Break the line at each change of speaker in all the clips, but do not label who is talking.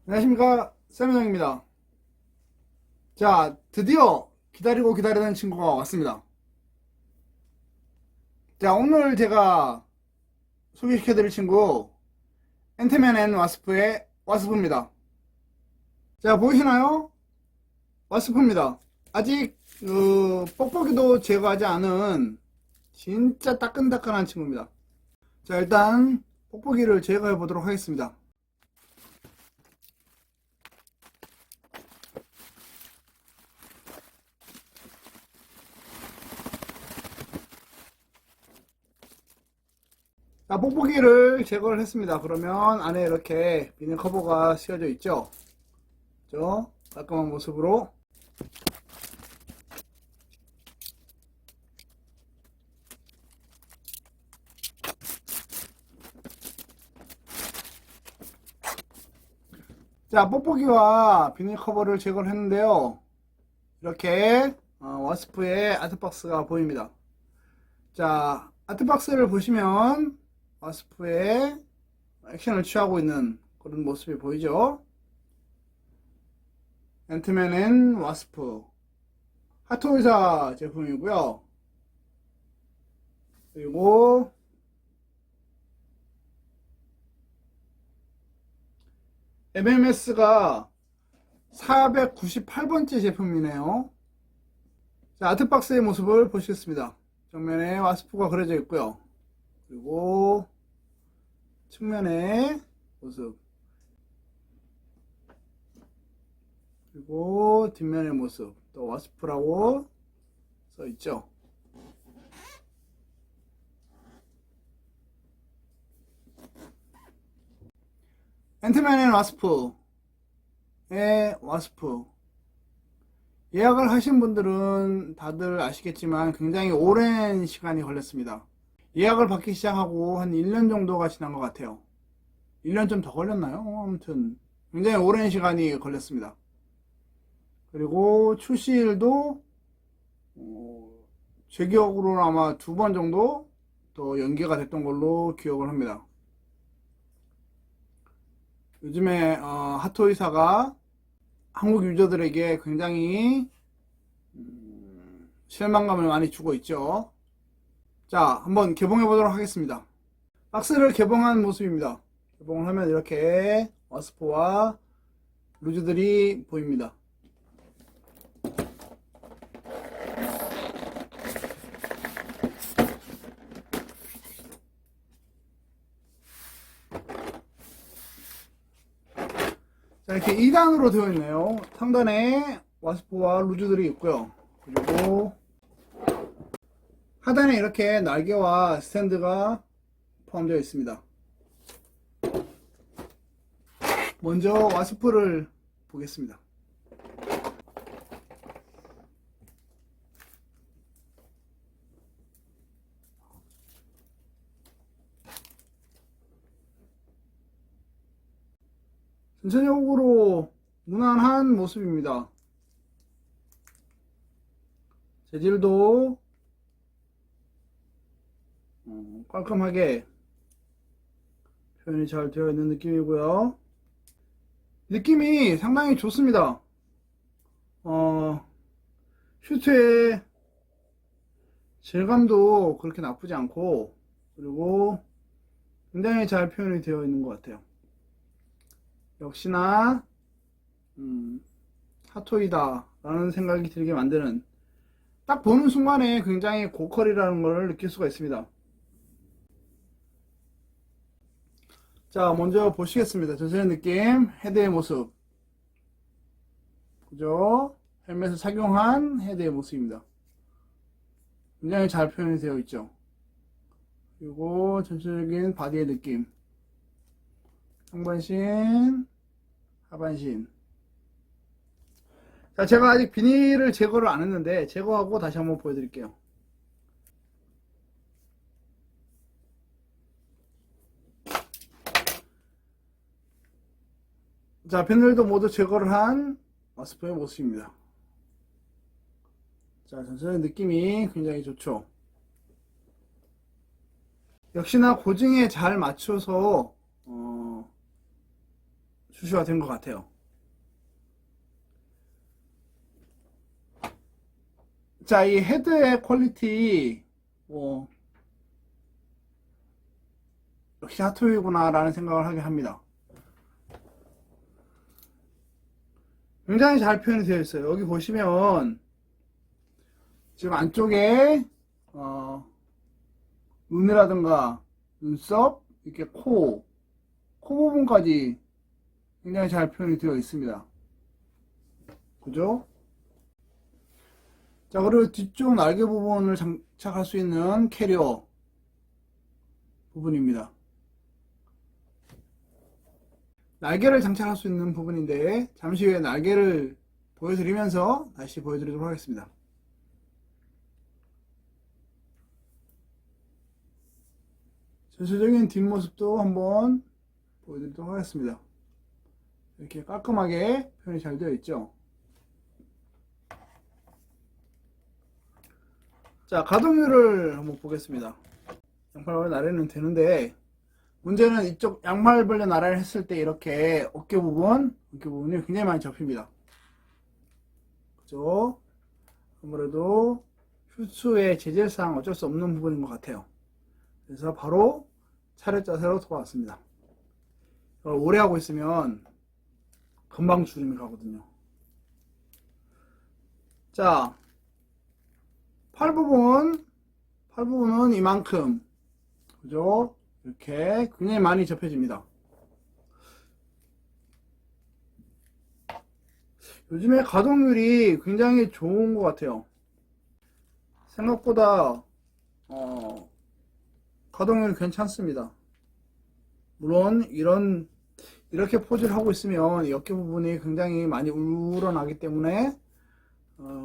안녕하십니까, 쌤형입니다. 자, 드디어 기다리고 기다리는 친구가 왔습니다. 자, 오늘 제가 소개시켜드릴 친구 앤트맨 앤 와스프의 와스프입니다. 자, 보이시나요? 와스프입니다. 아직 뽁뽁이도 제거하지 않은 진짜 따끈따끈한 친구입니다. 자, 일단 뽁뽁이를 제거해 보도록 하겠습니다. 자, 뽁뽁이를 제거를 했습니다. 그러면 안에 이렇게 비닐 커버가 씌워져 있죠. 그죠? 깔끔한 모습으로. 자, 뽁뽁이와 비닐 커버를 제거를 했는데요. 이렇게 와스프의 아트박스가 보입니다. 자, 아트박스를 보시면 와스프의 액션을 취하고 있는 그런 모습이 보이죠. 앤트맨 앤 와스프 핫토이사 제품이고요. 그리고 MMS가 498번째 제품이네요. 자, 아트박스의 모습을 보시겠습니다. 정면에 와스프가 그려져 있고요. 그리고 측면의 모습, 그리고 뒷면의 모습, 또 와스프라고 써 있죠. 앤트맨 앤 와스프의 와스프 예약을 하신 분들은 다들 아시겠지만 굉장히 오랜 시간이 걸렸습니다. 예약을 받기 시작하고 한 1년 정도가 지난 것 같아요. 1년 좀 더 걸렸나요? 아무튼 굉장히 오랜 시간이 걸렸습니다. 그리고 출시일도 제 기억으로는 아마 2번 정도 더 연기가 됐던 걸로 기억을 합니다. 요즘에 핫토이사가 한국 유저들에게 굉장히 실망감을 많이 주고 있죠. 자, 한번 개봉해 보도록 하겠습니다. 박스를 개봉한 모습입니다. 개봉을 하면 이렇게 와스프와 루즈들이 보입니다. 자, 이렇게 2단으로 되어 있네요. 상단에 와스프와 루즈들이 있고요. 그리고 하단에 이렇게 날개와 스탠드가 포함되어 있습니다. 먼저 와스프를 보겠습니다. 전체적으로 무난한 모습입니다. 재질도 깔끔하게 표현이 잘 되어 있는 느낌이고요. 느낌이 상당히 좋습니다. 슈트의 질감도 그렇게 나쁘지 않고, 그리고 굉장히 잘 표현이 되어 있는 것 같아요. 역시나 핫토이다 라는 생각이 들게 만드는, 딱 보는 순간에 굉장히 고퀄이라는 걸 느낄 수가 있습니다. 자, 먼저 보시겠습니다. 전체의 느낌, 헤드의 모습, 그죠? 헬멧을 착용한 헤드의 모습입니다. 굉장히 잘 표현이 되어 있죠. 그리고 전체적인 바디의 느낌, 상반신, 하반신. 자, 제가 아직 비닐을 제거를 안 했는데 제거하고 다시 한번 보여드릴게요. 자, 비닐도 모두 제거를 한 와스프의 모습입니다. 자, 전체의 느낌이 굉장히 좋죠. 역시나 고증에 잘 맞춰서 출시가 된 것 같아요. 자, 이 헤드의 퀄리티, 역시 핫토이구나 라는 생각을 하게 합니다. 굉장히 잘 표현이 되어 있어요. 여기 보시면 지금 안쪽에 눈이라든가 눈썹, 이렇게 코 부분까지 굉장히 잘 표현이 되어 있습니다. 그죠? 자, 그리고 뒤쪽 날개 부분을 장착할 수 있는 캐리어 부분입니다. 날개를 장착할 수 있는 부분인데 잠시 후에 날개를 보여드리면서 다시 보여드리도록 하겠습니다. 전체적인 뒷모습도 한번 보여드리도록 하겠습니다. 이렇게 깔끔하게 표현이 잘 되어 있죠. 자, 가동률을 한번 보겠습니다. 양팔 벌려 나래는 되는데 문제는 이쪽 양말 벌려 나래를 했을 때 이렇게 어깨 부분이 굉장히 많이 접힙니다. 그죠? 아무래도 슈트의 재질상 어쩔 수 없는 부분인 것 같아요. 그래서 바로 차렷 자세로 돌아왔습니다. 이걸 오래 하고 있으면 금방 주름이 가거든요. 자, 팔 부분은 이만큼, 그죠? 이렇게 굉장히 많이 접혀집니다. 요즘에 가동률이 굉장히 좋은 것 같아요. 생각보다 가동률이 괜찮습니다. 물론 이렇게 포즈를 하고 있으면 어깨 부분이 굉장히 많이 우러나기 때문에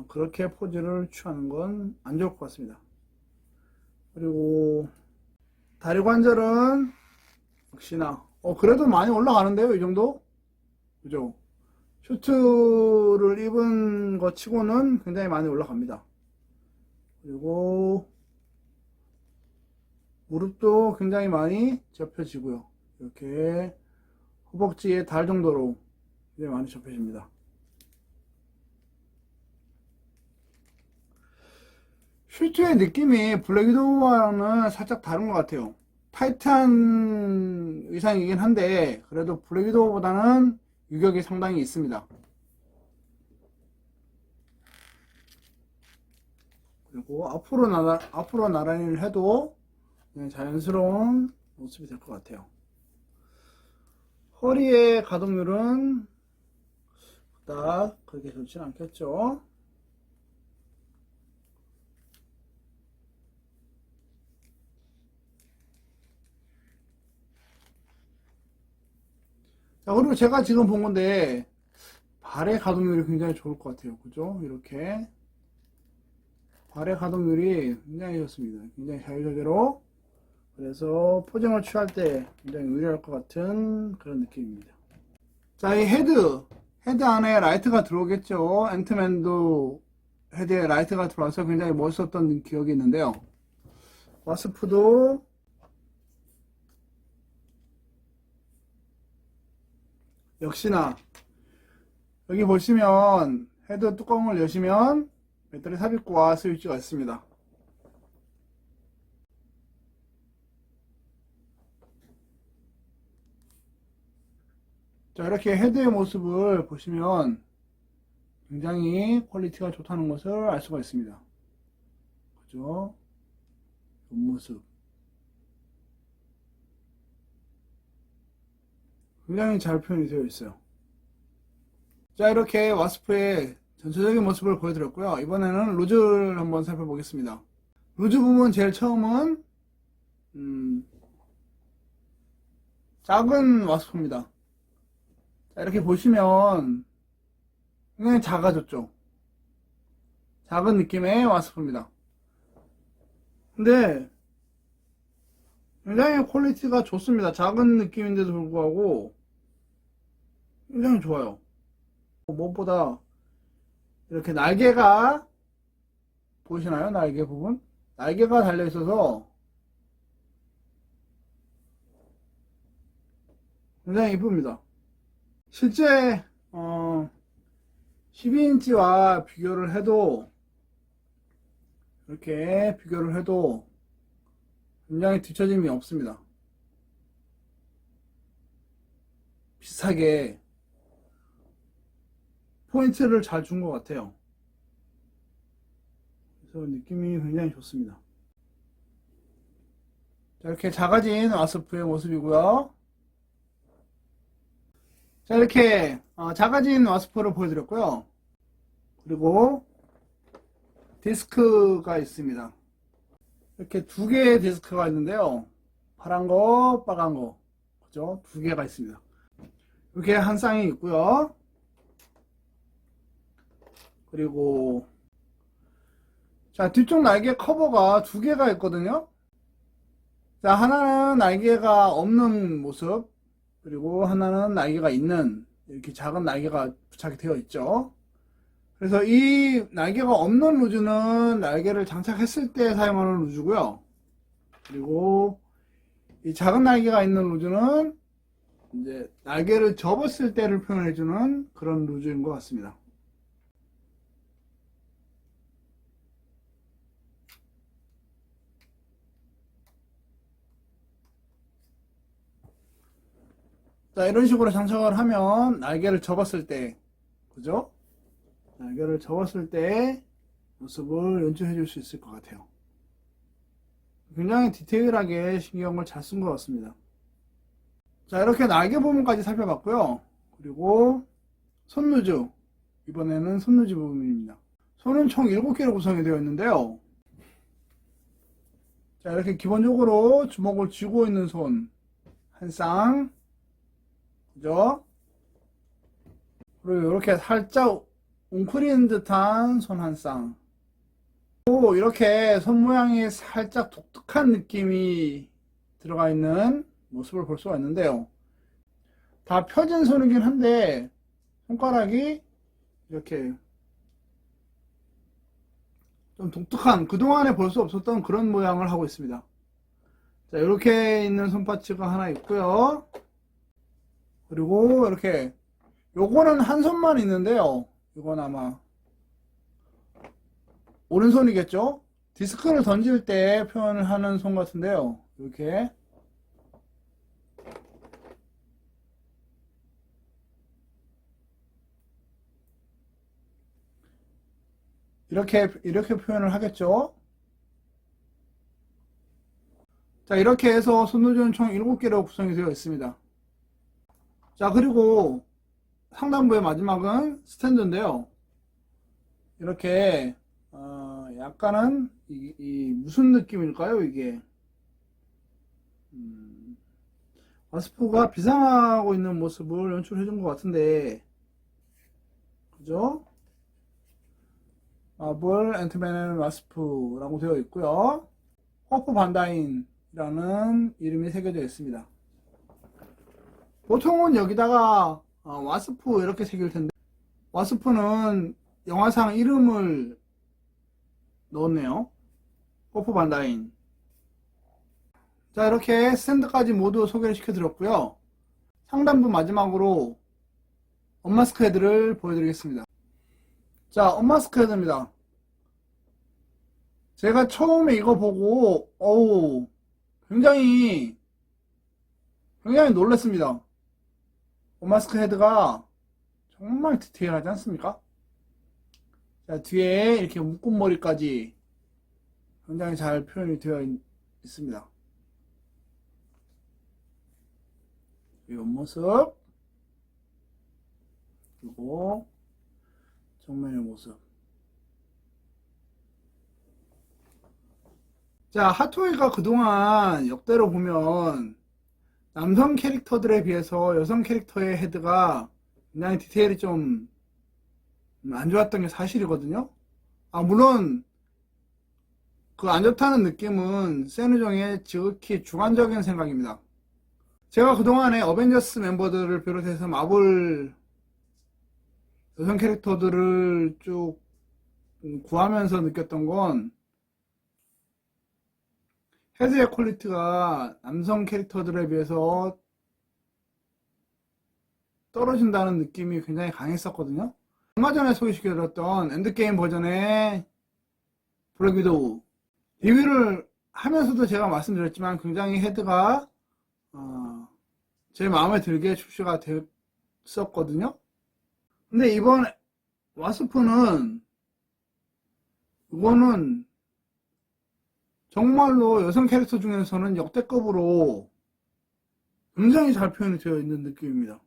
그렇게 포즈를 취하는 건 안 좋을 것 같습니다. 그리고 다리 관절은 역시나 그래도 많이 올라가는데요, 이 정도? 그죠? 슈트를 입은 것 치고는 굉장히 많이 올라갑니다. 그리고 무릎도 굉장히 많이 접혀지고요. 이렇게 허벅지에 달 정도로 굉장히 많이 접혀집니다. 슈트의 느낌이 블랙 위도우와는 살짝 다른 것 같아요. 타이트한 의상이긴 한데 그래도 블랙 위도우보다는 유격이 상당히 있습니다. 그리고 앞으로 나란히를 해도 자연스러운 모습이 될 것 같아요. 허리의 가동률은 그닥 그렇게 좋진 않겠죠. 자, 그리고 제가 지금 본 건데 발의 가동률이 굉장히 좋을 것 같아요. 그죠? 이렇게 발의 가동률이 굉장히 좋습니다. 굉장히 자유자재로, 그래서 포징을 취할 때 굉장히 유리할 것 같은 그런 느낌입니다. 자, 이 헤드 안에 라이트가 들어오겠죠. 앤트맨도 헤드에 라이트가 들어와서 굉장히 멋있었던 기억이 있는데요. 와스프도 역시나 여기 보시면 헤드 뚜껑을 여시면 배터리 삽입구와 스위치가 있습니다. 자, 이렇게 헤드의 모습을 보시면 굉장히 퀄리티가 좋다는 것을 알 수가 있습니다. 그죠? 옆모습 굉장히 잘 표현이 되어 있어요. 자, 이렇게 와스프의 전체적인 모습을 보여드렸고요. 이번에는 루즈를 한번 살펴보겠습니다. 루즈 부분 제일 처음은 작은 와스프입니다. 자, 이렇게 보시면 굉장히 작아졌죠. 작은 느낌의 와스프입니다. 근데 굉장히 퀄리티가 좋습니다. 작은 느낌인데도 불구하고 굉장히 좋아요. 무엇보다 이렇게 날개가 보이시나요? 날개 부분? 날개가 달려 있어서 굉장히 이쁩니다. 실제 12인치와 비교를 해도, 이렇게 비교를 해도 굉장히 뒤처짐이 없습니다. 비슷하게 포인트를 잘 준 것 같아요. 그래서 느낌이 굉장히 좋습니다. 자, 이렇게 작아진 와스프의 모습이고요. 자, 이렇게 작아진 와스프를 보여드렸고요. 그리고 디스크가 있습니다. 이렇게 두 개의 디스크가 있는데요. 파란 거, 빨간 거. 그죠? 두 개가 있습니다. 이렇게 한 쌍이 있고요. 그리고 자, 뒤쪽 날개 커버가 두 개가 있거든요. 자, 하나는 날개가 없는 모습, 그리고 하나는 날개가 있는, 이렇게 작은 날개가 부착이 되어 있죠. 그래서 이 날개가 없는 루즈는 날개를 장착했을 때 사용하는 루즈고요. 그리고 이 작은 날개가 있는 루즈는 이제 날개를 접었을 때를 표현해주는 그런 루즈인 것 같습니다. 자, 이런 식으로 장착을 하면 날개를 접었을 때, 그죠? 날개를 접었을 때 모습을 연출해 줄 수 있을 것 같아요. 굉장히 디테일하게 신경을 잘 쓴 것 같습니다. 자, 이렇게 날개 부분까지 살펴봤고요. 그리고 손루즈, 이번에는 손루즈 부분입니다. 손은 총 7개로 구성이 되어 있는데요. 자, 이렇게 기본적으로 주먹을 쥐고 있는 손 한 쌍, 그죠? 그리고 이렇게 살짝 웅크리는 듯한 손 한 쌍. 또 이렇게 손 모양이 살짝 독특한 느낌이 들어가 있는 모습을 볼 수가 있는데요. 다 펴진 손이긴 한데 손가락이 이렇게 좀 독특한, 그동안에 볼 수 없었던 그런 모양을 하고 있습니다. 자, 이렇게 있는 손파츠가 하나 있고요. 그리고 이렇게, 요거는 한 손만 있는데요. 이건 아마 오른손이겠죠? 디스크를 던질 때 표현을 하는 손 같은데요. 이렇게 이렇게 표현을 하겠죠. 자, 이렇게 해서 손노즈는 총 7개로 구성이 되어 있습니다. 자, 그리고 상단부의 마지막은 스탠드인데요. 이렇게 약간은 무슨 느낌일까요, 이게? 와스프가 비상하고 있는 모습을 연출해 준 것 같은데, 그죠? 마블 앤트맨 와스프라고 되어 있고요. 호프 반다인이라는 이름이 새겨져 있습니다. 보통은 여기다가 와스프 이렇게 새길 텐데, 와스프는 영화상 이름을 넣었네요. 호프 반다인. 자, 이렇게 스탠드까지 모두 소개를 시켜드렸고요. 상단부 마지막으로 언마스크 헤드를 보여드리겠습니다. 자, 언마스크 헤드입니다. 제가 처음에 이거 보고 굉장히 놀랐습니다. 언마스크 헤드가 정말 디테일하지 않습니까? 자, 뒤에 이렇게 묶음머리까지 굉장히 잘 표현이 되어 있습니다. 이 옆모습, 그리고 정면의 모습. 자, 핫토이가 그동안 역대로 보면 남성 캐릭터들에 비해서 여성 캐릭터의 헤드가 굉장히 디테일이 좀 안 좋았던 게 사실이거든요. 물론 그 안 좋다는 느낌은 세누정의 지극히 주관적인 생각입니다. 제가 그동안에 어벤져스 멤버들을 비롯해서 마블 여성 캐릭터들을 쭉 구하면서 느꼈던 건 헤드의 퀄리티가 남성 캐릭터들에 비해서 떨어진다는 느낌이 굉장히 강했었거든요. 얼마 전에 소개시켜드렸던 엔드게임 버전의 블랙 위도우 리뷰를 하면서도 제가 말씀드렸지만 굉장히 헤드가 제 마음에 들게 출시가 됐었거든요. 근데 이번 와스프는 이거는 정말로 여성 캐릭터 중에서는 역대급으로 굉장히 잘 표현이 되어 있는 느낌입니다.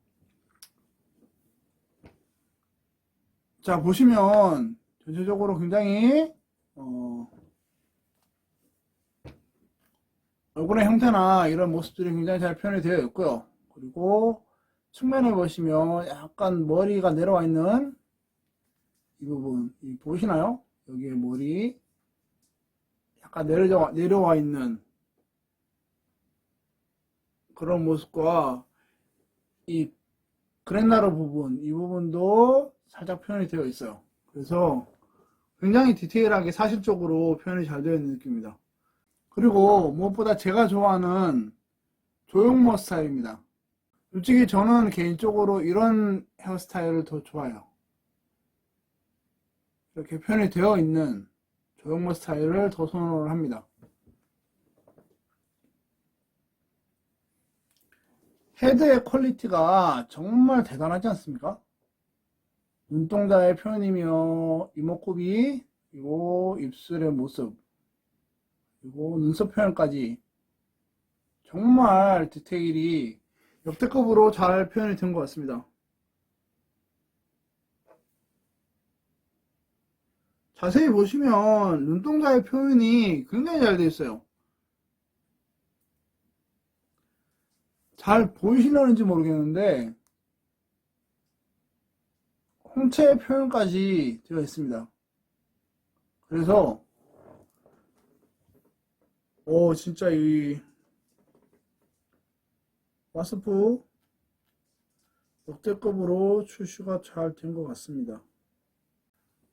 자, 보시면 전체적으로 굉장히 얼굴의 형태나 이런 모습들이 굉장히 잘 표현이 되어 있고요. 그리고 측면을 보시면 약간 머리가 내려와 있는 이 부분 보이시나요? 여기에 머리 약간 내려와 있는 그런 모습과 이 그랜나루 부분 이 부분도 살짝 표현이 되어 있어요. 그래서 굉장히 디테일하게 사실적으로 표현이 잘 되어 있는 느낌입니다. 그리고 무엇보다 제가 좋아하는 조형모 스타일입니다. 솔직히 저는 개인적으로 이런 헤어스타일을 더 좋아해요. 이렇게 표현이 되어 있는 조형모 스타일을 더 선호를 합니다. 헤드의 퀄리티가 정말 대단하지 않습니까? 눈동자의 표현이며 이목구비, 그리고 입술의 모습, 그리고 눈썹 표현까지 정말 디테일이 역대급으로 잘 표현이 된 것 같습니다. 자세히 보시면 눈동자의 표현이 굉장히 잘 되어 있어요. 잘 보이시려는지 모르겠는데 홍채의 표현까지 되어 있습니다. 그래서 진짜 이 와스프 역대급으로 출시가 잘 된 것 같습니다.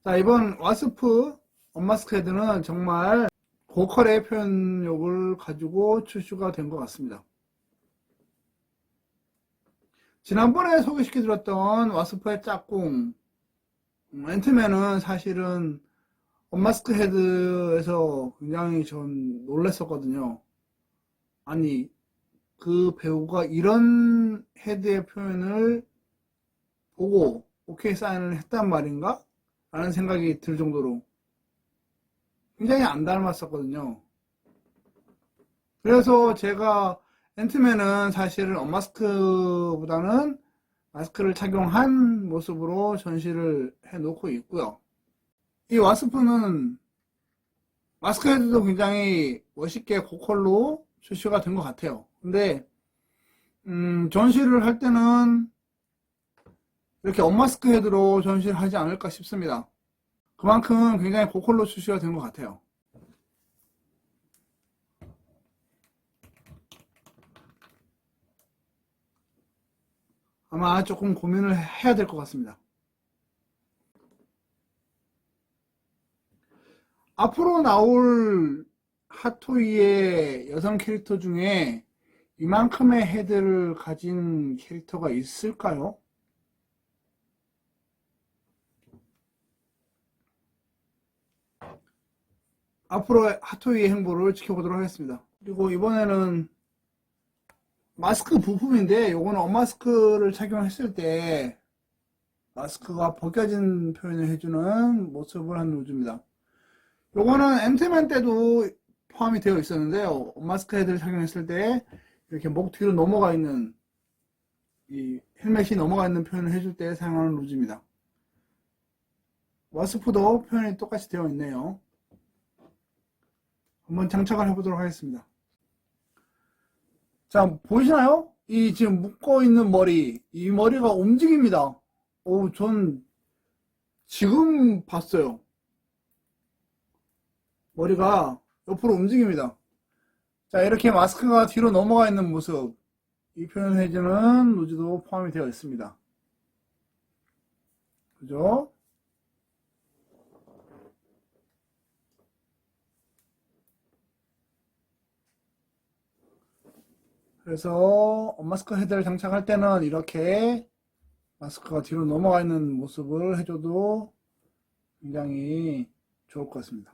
자, 이번 와스프 언마스크 헤드는 정말 고퀄의 표현력을 가지고 출시가 된 것 같습니다. 지난번에 소개시켜드렸던 와스프의 짝꿍 앤트맨은 사실은 언마스크 헤드에서 굉장히 전 놀랐었거든요. 아니, 그 배우가 이런 헤드의 표현을 보고 오케이 사인을 했단 말인가? 라는 생각이 들 정도로 굉장히 안 닮았었거든요. 그래서 제가 앤트맨은 사실은 언마스크보다는 마스크를 착용한 모습으로 전시를 해놓고 있고요. 이 와스프는 마스크 헤드도 굉장히 멋있게 고퀄로 출시가 된 것 같아요. 근데 전시를 할 때는 이렇게 언마스크 헤드로 전시를 하지 않을까 싶습니다. 그만큼 굉장히 고퀄로 출시가 된 것 같아요. 아마 조금 고민을 해야 될 것 같습니다. 앞으로 나올 핫토이의 여성 캐릭터 중에 이만큼의 헤드를 가진 캐릭터가 있을까요? 앞으로 핫토이의 행보를 지켜보도록 하겠습니다. 그리고 이번에는 마스크 부품인데 요거는 언마스크를 착용했을 때 마스크가 벗겨진 표현을 해주는 모습을 한 루즈입니다. 요거는 앤트맨 때도 포함이 되어 있었는데요. 마스크 헤드를 착용했을 때 이렇게 목 뒤로 넘어가 있는 이 헬멧이 넘어가 있는 표현을 해줄 때 사용하는 루즈입니다. 와스프도 표현이 똑같이 되어 있네요. 한번 장착을 해보도록 하겠습니다. 자, 보이시나요? 이 지금 묶어 있는 머리, 이 머리가 움직입니다. 전 지금 봤어요. 머리가 옆으로 움직입니다. 자, 이렇게 마스크가 뒤로 넘어가 있는 모습, 이 표현을 해주는 루즈도 포함이 되어 있습니다. 그죠? 그래서 언마스크 헤드를 장착할 때는 이렇게 마스크가 뒤로 넘어가 있는 모습을 해줘도 굉장히 좋을 것 같습니다.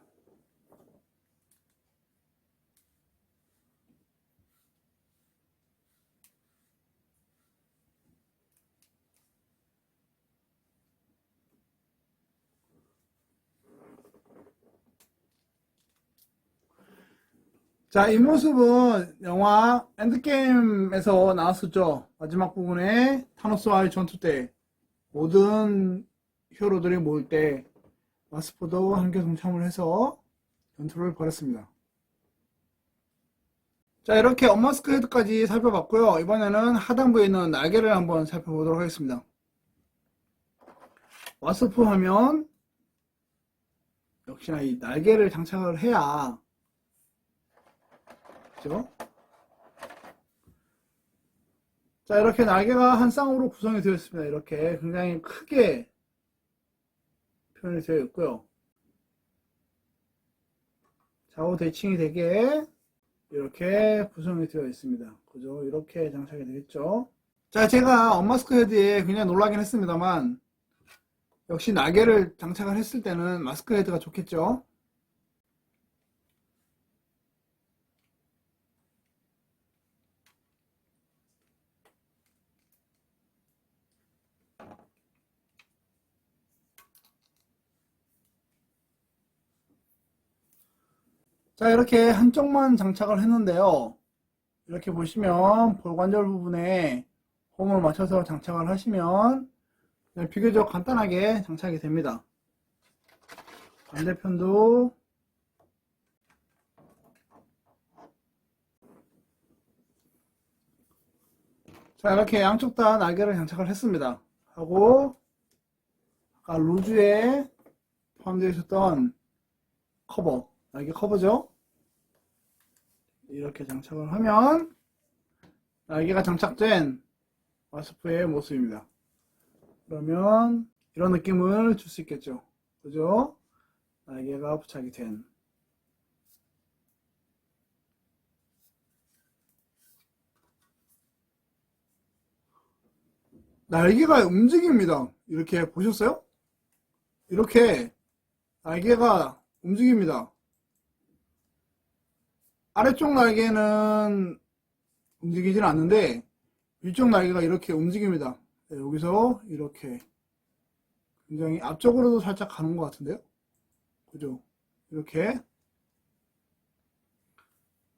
자, 이 모습은 영화 엔드게임에서 나왔었죠. 마지막 부분에 타노스와의 전투 때 모든 히어로들이 모일 때 와스프도 함께 동참을 해서 전투를 벌였습니다. 자, 이렇게 언마스크 헤드까지 살펴봤고요. 이번에는 하단부에 있는 날개를 한번 살펴보도록 하겠습니다. 와스프 하면 역시나 이 날개를 장착을 해야, 그죠? 자, 이렇게 날개가 한 쌍으로 구성이 되어 있습니다. 이렇게 굉장히 크게 표현이 되어 있고요. 좌우 대칭이 되게 이렇게 구성이 되어 있습니다. 그죠? 이렇게 장착이 되겠죠. 자, 제가 언마스크 헤드에 굉장히 놀라긴 했습니다만 역시 날개를 장착을 했을 때는 마스크 헤드가 좋겠죠. 자, 이렇게 한쪽만 장착을 했는데요. 이렇게 보시면 볼관절 부분에 홈을 맞춰서 장착을 하시면 비교적 간단하게 장착이 됩니다. 반대편도 자, 이렇게 양쪽 다 날개를 장착을 했습니다. 하고 아까 루즈에 포함되어 있었던 커버, 날개 커버죠. 이렇게 장착을 하면 날개가 장착된 와스프의 모습입니다. 그러면 이런 느낌을 줄 수 있겠죠. 그죠? 날개가 부착이 된. 날개가 움직입니다. 이렇게 보셨어요? 이렇게 날개가 움직입니다. 아래쪽 날개는 움직이진 않는데 위쪽 날개가 이렇게 움직입니다. 네, 여기서 이렇게 굉장히 앞쪽으로도 살짝 가는 것 같은데요. 그죠? 이렇게.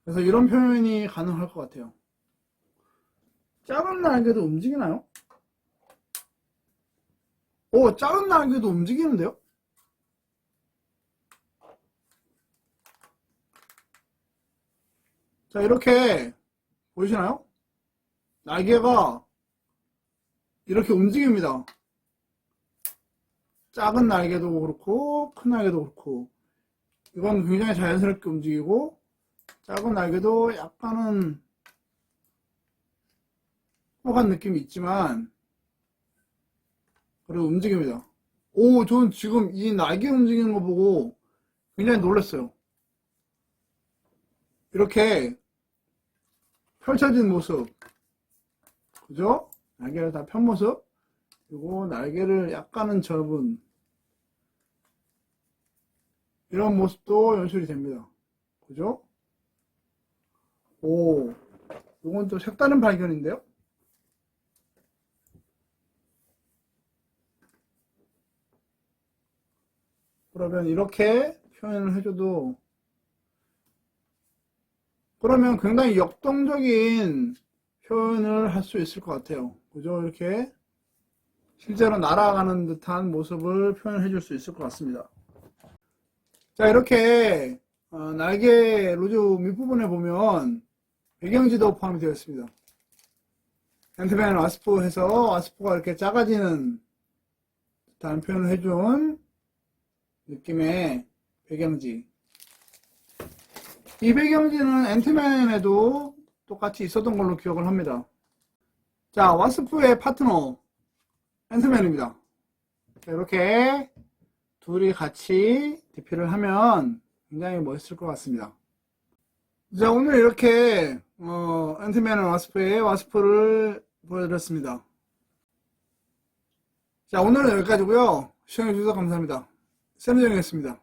그래서 이런 표현이 가능할 것 같아요. 작은 날개도 움직이나요? 오, 작은 날개도 움직이는데요? 자, 이렇게 보이시나요? 날개가 이렇게 움직입니다. 작은 날개도 그렇고 큰 날개도 그렇고 이건 굉장히 자연스럽게 움직이고 작은 날개도 약간은 호박한 느낌이 있지만 그래도 움직입니다. 오, 전 지금 이 날개 움직이는 거 보고 굉장히 놀랐어요. 이렇게 펼쳐진 모습, 그죠? 날개를 다 편 모습, 그리고 날개를 약간은 접은 이런 모습도 연출이 됩니다. 그죠? 오, 이건 또 색다른 발견인데요? 그러면 이렇게 표현을 해줘도 그러면 굉장히 역동적인 표현을 할 수 있을 것 같아요. 그죠? 이렇게 실제로 날아가는 듯한 모습을 표현해 줄 수 있을 것 같습니다. 자, 이렇게 날개 루즈 밑부분에 보면 배경지도 포함이 되어 있습니다. 앤트맨 와스프 해서 와스프가 이렇게 작아지는 듯한 표현을 해준 느낌의 배경지. 이 배경지는 앤트맨에도 똑같이 있었던 걸로 기억을 합니다. 자, 와스프의 파트너 앤트맨입니다. 이렇게 둘이 같이 DP를 하면 굉장히 멋있을 것 같습니다. 자, 오늘 이렇게 앤트맨 와스프의 와스프를 보여드렸습니다. 자, 오늘은 여기까지고요. 시청해주셔서 감사합니다. 쌤정이었습니다.